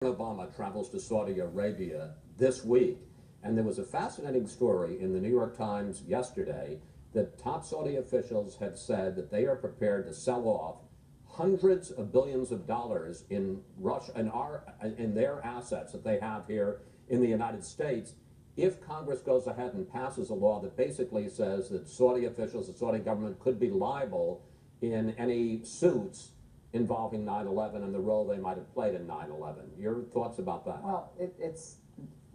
Obama travels to Saudi Arabia this week, and there was a fascinating story in the New York Times yesterday that top Saudi officials have said that they are prepared to sell off hundreds of billions of dollars in Russia in their assets that they have here in the United States if Congress goes ahead and passes a law that basically says that Saudi officials, the Saudi government, could be liable in any suits involving 9/11 and the role they might have played in 9/11. Your thoughts about that? Well, it's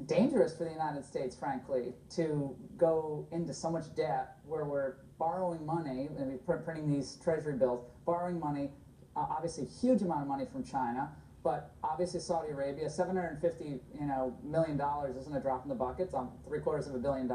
dangerous for the United States, frankly, to go into so much debt where we're borrowing money, and we're printing these treasury bills, borrowing money, obviously a huge amount of money from China, but obviously Saudi Arabia, $750 million isn't a drop in the bucket. It's on $750 million.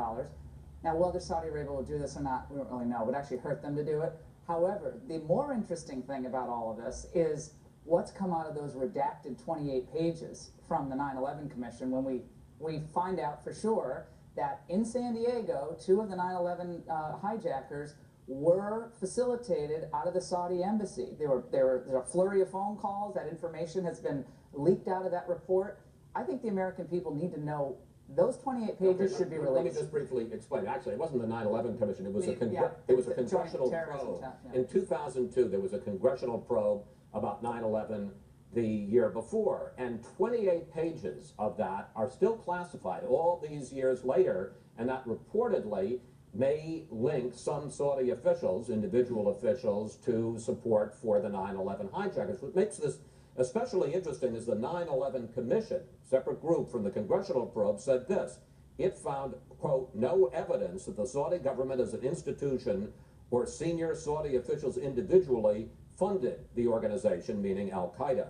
Now, whether Saudi Arabia will do this or not, we don't really know. It would actually hurt them to do it. However, the more interesting thing about all of this is what's come out of those redacted 28 pages from the 9/11 Commission when we find out for sure that in San Diego, 2 of the 9/11 hijackers were facilitated out of the Saudi embassy. There's a flurry of phone calls. That information has been leaked out of that report. I think the American people need to know those 28 pages should be released. Let me just briefly explain. Actually, it wasn't the 9/11 Commission. It was a congressional probe. In 2002, there was a congressional probe about 9/11 the year before, and 28 pages of that are still classified all these years later, and that reportedly may link some Saudi officials, individual officials, to support for the 9/11 hijackers. What makes this especially interesting is the 9/11 Commission, separate group from the congressional probe, said this. It found, quote, no evidence that the Saudi government as an institution or senior Saudi officials individually funded the organization, meaning Al-Qaeda.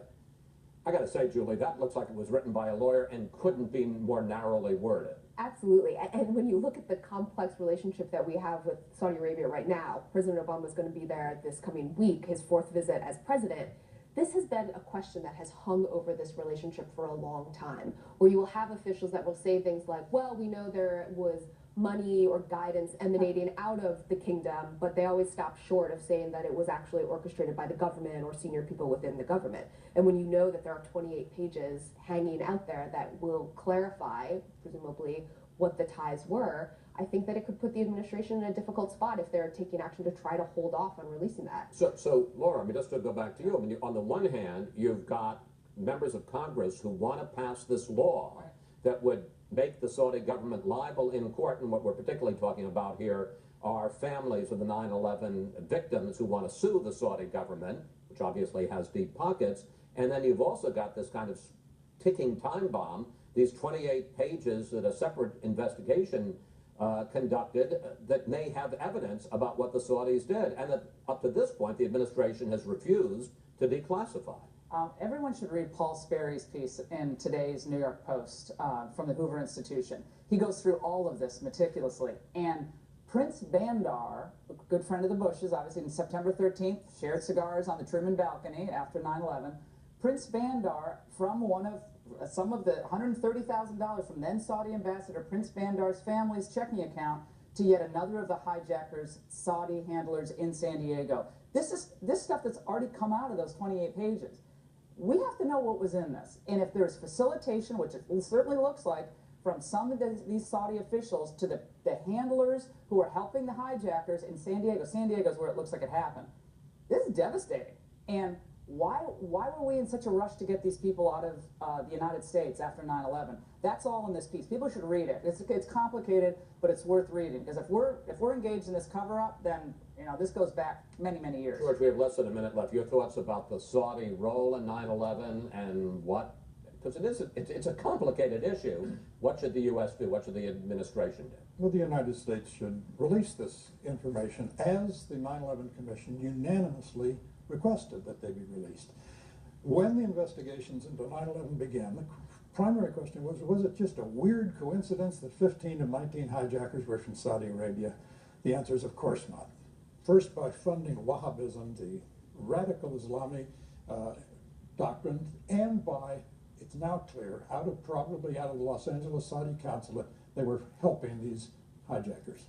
I got to say, Julie, that looks like it was written by a lawyer and couldn't be more narrowly worded. Absolutely. And when you look at the complex relationship that we have with Saudi Arabia right now, President Obama is going to be there this coming week, his 4th visit as president. This has been a question that has hung over this relationship for a long time, where you will have officials that will say things like, well, we know there was money or guidance emanating out of the kingdom, but they always stop short of saying that it was actually orchestrated by the government or senior people within the government. And when you know that there are 28 pages hanging out there that will clarify, presumably, what the ties were, I think that it could put the administration in a difficult spot if they're taking action to try to hold off on releasing that. So Laura, I mean, just to go back to you, I mean, on the one hand, you've got members of Congress who want to pass this law that would make the Saudi government liable in court, and what we're particularly talking about here are families of the 9/11 victims who want to sue the Saudi government, which obviously has deep pockets, and then you've also got this kind of ticking time bomb, these 28 pages that a separate investigation conducted that may have evidence about what the Saudis did, and that up to this point the administration has refused to declassify. Everyone should read Paul Sperry's piece in today's New York Post from the Hoover Institution. He goes through all of this meticulously, and Prince Bandar, a good friend of the Bushes, obviously on September 13th, shared cigars on the Truman balcony after 9/11. Prince Bandar, from some of the $130,000 from then Saudi ambassador Prince Bandar's family's checking account to yet another of the hijackers' Saudi handlers in San Diego. This stuff that's already come out of those 28 pages. We have to know what was in this, and if there's facilitation, which it certainly looks like, from some of these Saudi officials to the handlers who are helping the hijackers in San Diego. San Diego is where it looks like it happened. This is devastating. And why were we in such a rush to get these people out of the United States after 9/11? That's all in this piece. People should read it. It's complicated, but it's worth reading, because if we're engaged in this cover-up, then this goes back many years. George, we have less than a minute left. Your thoughts about the Saudi role in 9/11 and what? Because it's a complicated issue. What should the U.S. do? What should the administration do? Well, the United States should release this information as the 9/11 Commission unanimously requested that they be released. When the investigations into 9/11 began, the primary question was it just a weird coincidence that 15 of 19 hijackers were from Saudi Arabia? The answer is of course not. First, by funding Wahhabism, the radical Islamic doctrine, and by, it's now clear, probably out of the Los Angeles Saudi consulate, they were helping these hijackers.